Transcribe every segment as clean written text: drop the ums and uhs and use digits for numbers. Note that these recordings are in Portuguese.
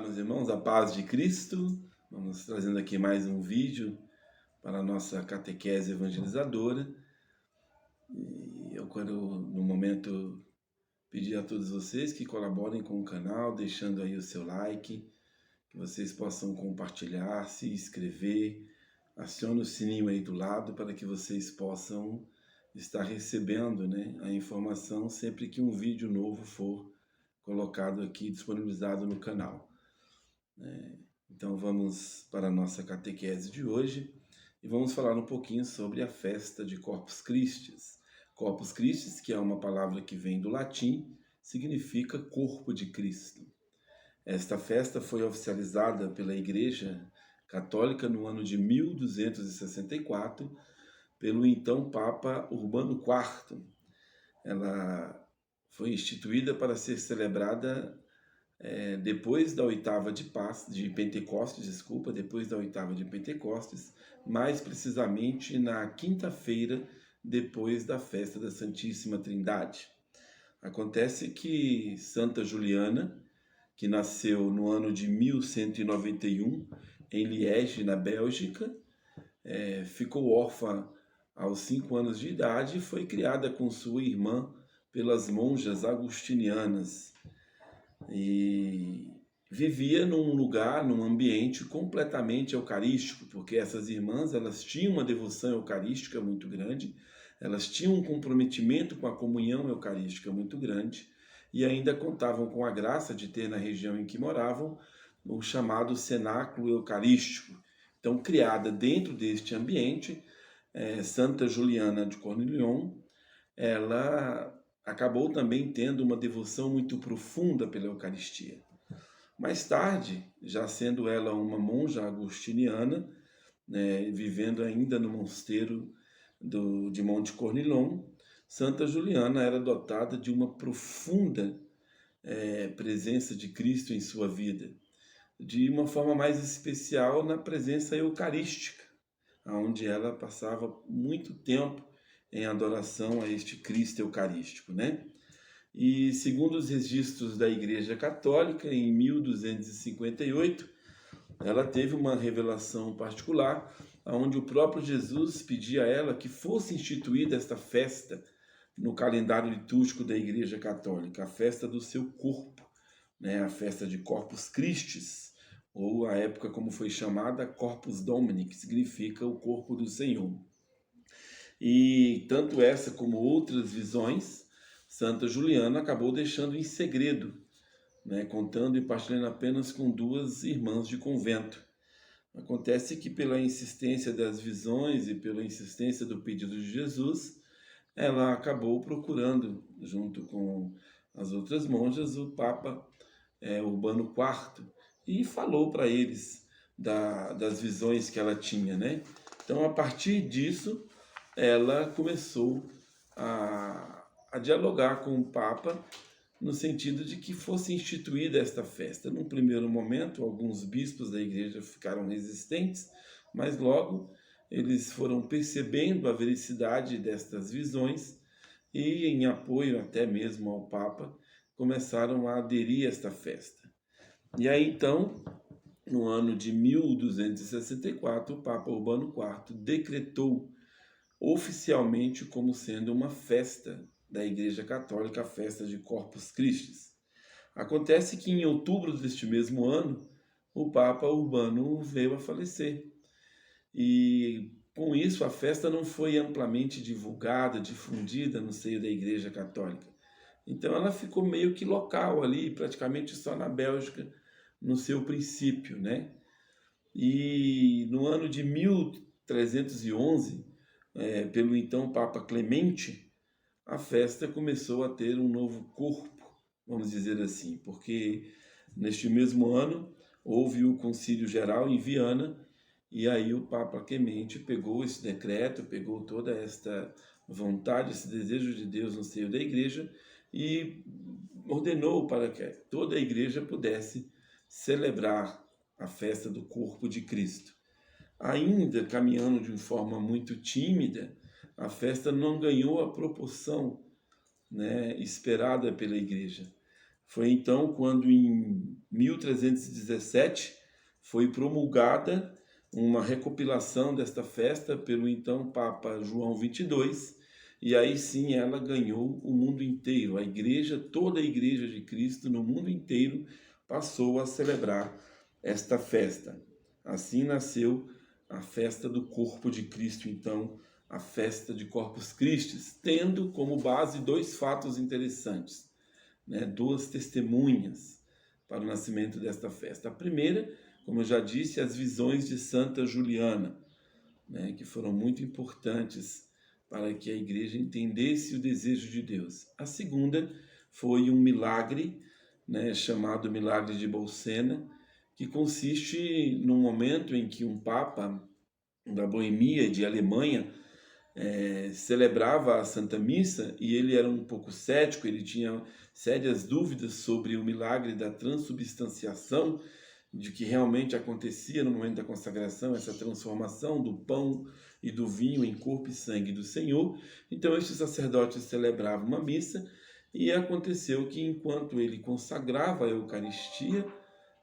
meus irmãos, a paz de Cristo. Vamos trazendo aqui mais um vídeo para a nossa catequese evangelizadora. E eu quero, no momento, pedir a todos vocês que colaborem com o canal, deixando aí o seu like, que vocês possam compartilhar, se inscrever, acione o sininho aí do lado para que vocês possam estar recebendo, a informação sempre que um vídeo novo for colocado aqui, disponibilizado no canal. Então vamos para a nossa catequese de hoje e vamos falar um pouquinho sobre a festa de Corpus Christi. Corpus Christi, que é uma palavra que vem do latim, significa corpo de Cristo. Esta festa foi oficializada pela Igreja Católica no ano de 1264 pelo então Papa Urbano IV. Ela foi instituída para ser celebrada depois da oitava de Pentecostes, depois da oitava de Pentecostes, mais precisamente na quinta-feira depois da festa da Santíssima Trindade. Acontece que Santa Juliana, que nasceu no ano de 1191 em Liege, na Bélgica, ficou órfã aos 5 anos de idade e foi criada com sua irmã pelas monjas agustinianas. E vivia num ambiente completamente eucarístico, porque essas irmãs, elas tinham uma devoção eucarística muito grande, elas tinham um comprometimento com a comunhão eucarística muito grande, e ainda contavam com a graça de ter na região em que moravam o chamado cenáculo eucarístico. Então, criada dentro deste ambiente, Santa Juliana de Cornillon, ela acabou também tendo uma devoção muito profunda pela Eucaristia. Mais tarde, já sendo ela uma monja agustiniana, vivendo ainda no mosteiro de Monte Cornillon, Santa Juliana era dotada de uma profunda presença de Cristo em sua vida, de uma forma mais especial na presença eucarística, onde ela passava muito tempo em adoração a este Cristo eucarístico, E segundo os registros da Igreja Católica, em 1258, ela teve uma revelação particular, onde o próprio Jesus pedia a ela que fosse instituída esta festa no calendário litúrgico da Igreja Católica, a festa do seu corpo, a festa de Corpus Christi, ou a época como foi chamada, Corpus Domini, que significa o corpo do Senhor. E tanto essa como outras visões, Santa Juliana acabou deixando em segredo, contando e partilhando apenas com 2 irmãs de convento. Acontece que pela insistência das visões e pela insistência do pedido de Jesus, ela acabou procurando, junto com as outras monjas, o Papa Urbano IV, e falou para eles das visões que ela tinha, Então, a partir disso, ela começou a dialogar com o Papa no sentido de que fosse instituída esta festa. Num primeiro momento, alguns bispos da igreja ficaram resistentes, mas logo eles foram percebendo a veracidade destas visões e, em apoio até mesmo ao Papa, começaram a aderir a esta festa. E aí, então, no ano de 1264, o Papa Urbano IV decretou oficialmente como sendo uma festa da Igreja Católica, a festa de Corpus Christi. Acontece que em outubro deste mesmo ano, o Papa Urbano veio a falecer. E com isso a festa não foi amplamente divulgada, difundida no seio da Igreja Católica. Então ela ficou meio que local ali, praticamente só na Bélgica, no seu princípio, E no ano de 1311, pelo então Papa Clemente, a festa começou a ter um novo corpo, vamos dizer assim, porque neste mesmo ano houve o Concílio Geral em Viana, e aí o Papa Clemente pegou esse decreto, pegou toda esta vontade, esse desejo de Deus no seio da igreja e ordenou para que toda a igreja pudesse celebrar a festa do corpo de Cristo. Ainda caminhando de uma forma muito tímida, a festa não ganhou a proporção esperada pela igreja. Foi então quando, em 1317, foi promulgada uma recopilação desta festa pelo então Papa João XXII, e aí sim ela ganhou o mundo inteiro. A igreja, toda a igreja de Cristo no mundo inteiro passou a celebrar esta festa. Assim nasceu a festa do corpo de Cristo, então, a festa de Corpus Christi, tendo como base dois fatos interessantes, né? Duas testemunhas para o nascimento desta festa. A primeira, como eu já disse, as visões de Santa Juliana, né? Que foram muito importantes para que a igreja entendesse o desejo de Deus. A segunda foi um milagre, né? Chamado milagre de Bolsena, que consiste num momento em que um papa da Boemia, de Alemanha, celebrava a Santa Missa, e ele era um pouco cético, ele tinha sérias dúvidas sobre o milagre da transubstanciação, de que realmente acontecia no momento da consagração, essa transformação do pão e do vinho em corpo e sangue do Senhor. Então este sacerdote celebrava uma missa, e aconteceu que enquanto ele consagrava a Eucaristia,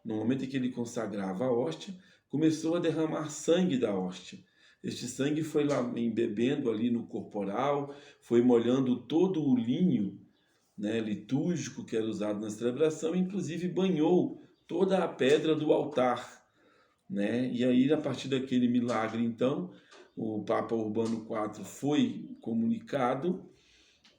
no momento em que ele consagrava a hóstia, começou a derramar sangue da hóstia. Este sangue foi lá embebendo ali no corporal, foi molhando todo o linho, né, litúrgico que era usado na celebração, inclusive banhou toda a pedra do altar, né? E aí, a partir daquele milagre, então, o Papa Urbano IV foi comunicado,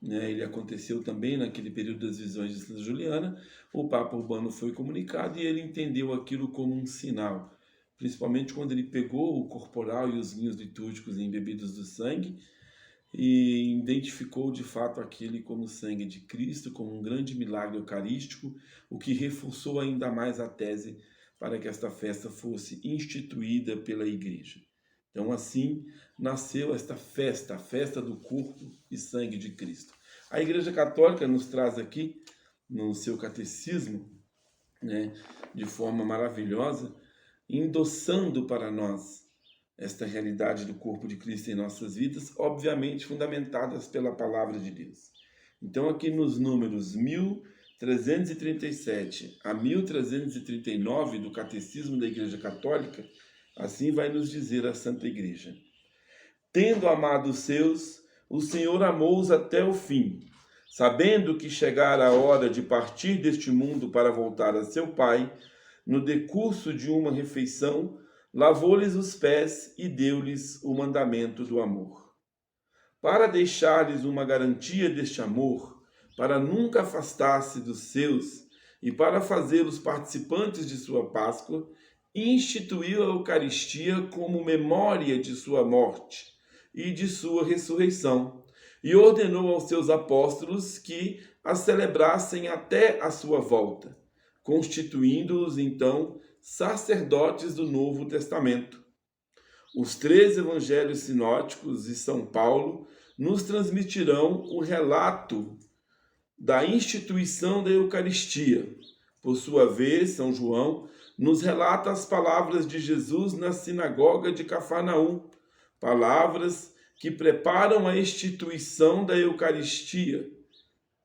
né? Ele aconteceu também naquele período das visões de Santa Juliana. O Papa Urbano foi comunicado e ele entendeu aquilo como um sinal, principalmente quando ele pegou o corporal e os linhos litúrgicos embebidos do sangue e identificou de fato aquele como sangue de Cristo, como um grande milagre eucarístico, o que reforçou ainda mais a tese para que esta festa fosse instituída pela Igreja. Então, assim nasceu esta festa, a festa do corpo e sangue de Cristo. A Igreja Católica nos traz aqui, no seu catecismo, né, de forma maravilhosa, endossando para nós esta realidade do corpo de Cristo em nossas vidas, obviamente fundamentadas pela palavra de Deus. Então, aqui nos números 1337 a 1339 do Catecismo da Igreja Católica, assim vai nos dizer a Santa Igreja: tendo amado os seus, o Senhor amou-os até o fim, sabendo que chegara a hora de partir deste mundo para voltar a seu Pai. No decurso de uma refeição, lavou-lhes os pés e deu-lhes o mandamento do amor. Para deixar-lhes uma garantia deste amor, para nunca afastar-se dos seus e para fazê-los participantes de sua Páscoa, instituiu a Eucaristia como memória de sua morte e de sua ressurreição, e ordenou aos seus apóstolos que a celebrassem até a sua volta, constituindo-os, então, sacerdotes do Novo Testamento. Os 3 evangelhos sinóticos e São Paulo nos transmitirão o relato da instituição da Eucaristia. Por sua vez, São João nos relata as palavras de Jesus na sinagoga de Cafarnaum, palavras que preparam a instituição da Eucaristia.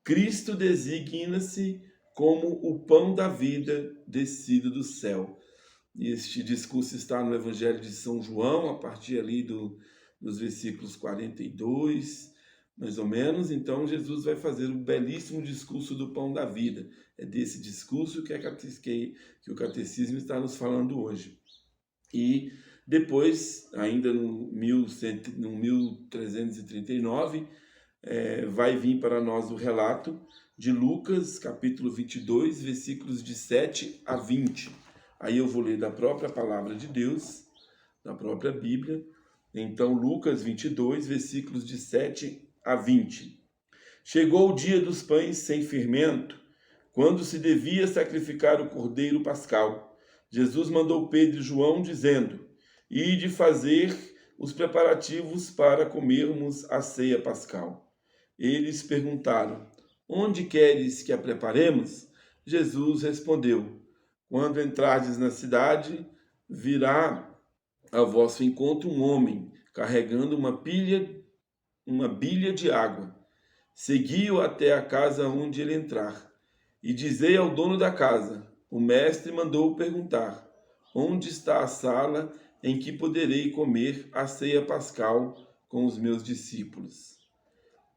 Cristo designa-se como o pão da vida descido do céu. Este discurso está no Evangelho de São João, a partir ali dos versículos 42, mais ou menos. Então, Jesus vai fazer um belíssimo discurso do pão da vida. É desse discurso que o Catecismo está nos falando hoje. E depois, ainda no 1339, vai vir para nós o relato de Lucas, capítulo 22, versículos de 7 a 20. Aí eu vou ler da própria palavra de Deus, da própria Bíblia. Então, Lucas 22, versículos de 7 a 20. Chegou o dia dos pães sem fermento, quando se devia sacrificar o cordeiro pascal. Jesus mandou Pedro e João, dizendo: ide fazer os preparativos para comermos a ceia pascal. Eles perguntaram: onde queres que a preparemos? Jesus respondeu: quando entrardes na cidade, virá ao vosso encontro um homem carregando uma bilha de água. Segui-o até a casa onde ele entrar. E dizei ao dono da casa: o mestre mandou perguntar: onde está a sala em que poderei comer a ceia pascal com os meus discípulos?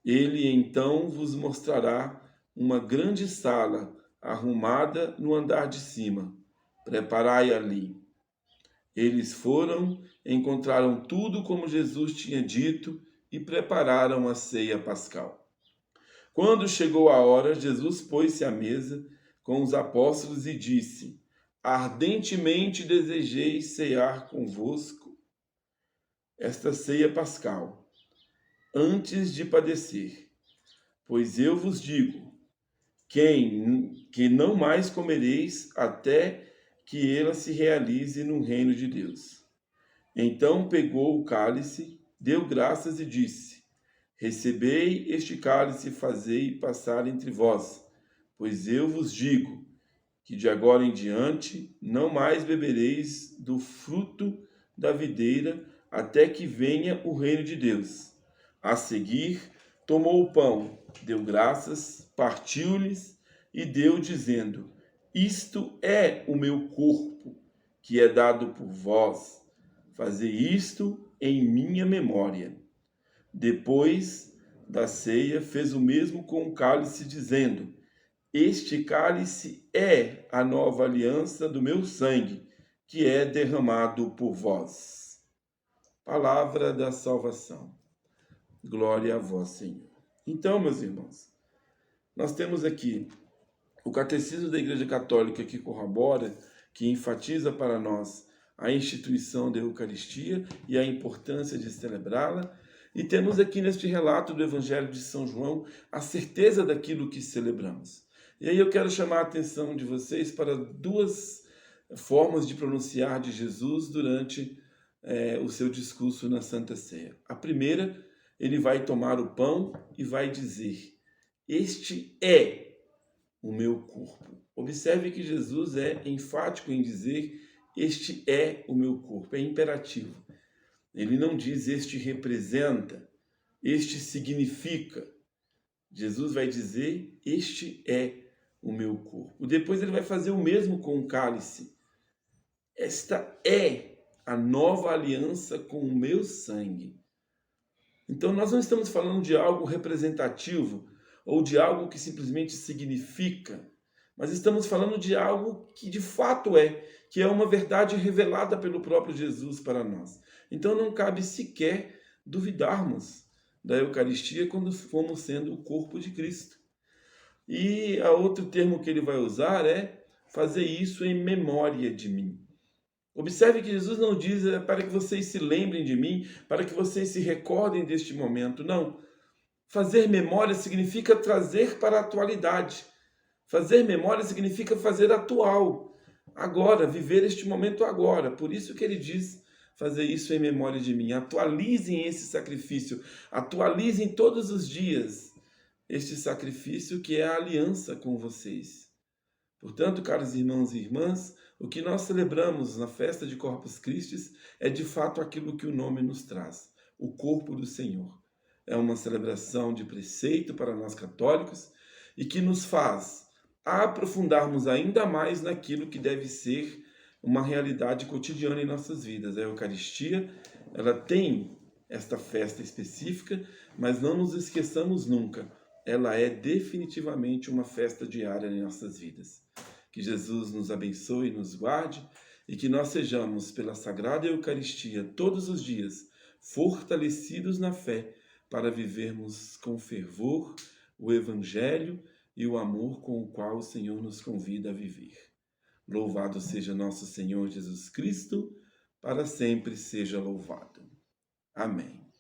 Ele então vos mostrará uma grande sala arrumada no andar de cima. Preparai ali. Eles foram, encontraram tudo como Jesus tinha dito e prepararam a ceia pascal. Quando chegou a hora, Jesus pôs-se à mesa com os apóstolos e disse: ardentemente desejei cear convosco esta ceia pascal, antes de padecer. Pois eu vos digo, que não mais comereis até que ela se realize no reino de Deus. Então pegou o cálice, deu graças e disse: recebei este cálice e fazei passar entre vós, pois eu vos digo que de agora em diante não mais bebereis do fruto da videira até que venha o reino de Deus. A seguir, tomou o pão, deu graças, partiu-lhes e deu, dizendo: isto é o meu corpo, que é dado por vós. Fazei isto em minha memória. Depois da ceia, fez o mesmo com o cálice, dizendo: este cálice é a nova aliança do meu sangue, que é derramado por vós. Palavra da salvação. Glória a vós, Senhor. Então, meus irmãos, nós temos aqui o Catecismo da Igreja Católica que corrobora, que enfatiza para nós a instituição da Eucaristia e a importância de celebrá-la. E temos aqui neste relato do Evangelho de São João a certeza daquilo que celebramos. E aí eu quero chamar a atenção de vocês para duas formas de pronunciar de Jesus durante o seu discurso na Santa Ceia. A primeira, ele vai tomar o pão e vai dizer: este é o meu corpo. Observe que Jesus é enfático em dizer: este é o meu corpo, é imperativo. Ele não diz: este representa, este significa. Jesus vai dizer: este é o meu corpo. Depois ele vai fazer o mesmo com o cálice. Esta é a nova aliança com o meu sangue. Então nós não estamos falando de algo representativo ou de algo que simplesmente significa, mas estamos falando de algo que de fato é, que é uma verdade revelada pelo próprio Jesus para nós. Então não cabe sequer duvidarmos da Eucaristia quando fomos sendo o corpo de Cristo. E a outro termo que ele vai usar é fazer isso em memória de mim. Observe que Jesus não diz para que vocês se lembrem de mim, para que vocês se recordem deste momento. Não. Fazer memória significa trazer para a atualidade. Fazer memória significa fazer atual. Agora, viver este momento agora. Por isso que ele diz fazer isso em memória de mim. Atualizem esse sacrifício. Atualizem todos os dias este sacrifício que é a aliança com vocês. Portanto, caros irmãos e irmãs, o que nós celebramos na festa de Corpus Christi é de fato aquilo que o nome nos traz, o corpo do Senhor. É uma celebração de preceito para nós católicos e que nos faz aprofundarmos ainda mais naquilo que deve ser uma realidade cotidiana em nossas vidas. A Eucaristia, ela tem esta festa específica, mas não nos esqueçamos nunca. Ela é definitivamente uma festa diária em nossas vidas. Que Jesus nos abençoe e nos guarde e que nós sejamos, pela Sagrada Eucaristia, todos os dias, fortalecidos na fé para vivermos com fervor o Evangelho e o amor com o qual o Senhor nos convida a viver. Louvado seja nosso Senhor Jesus Cristo, para sempre seja louvado. Amém.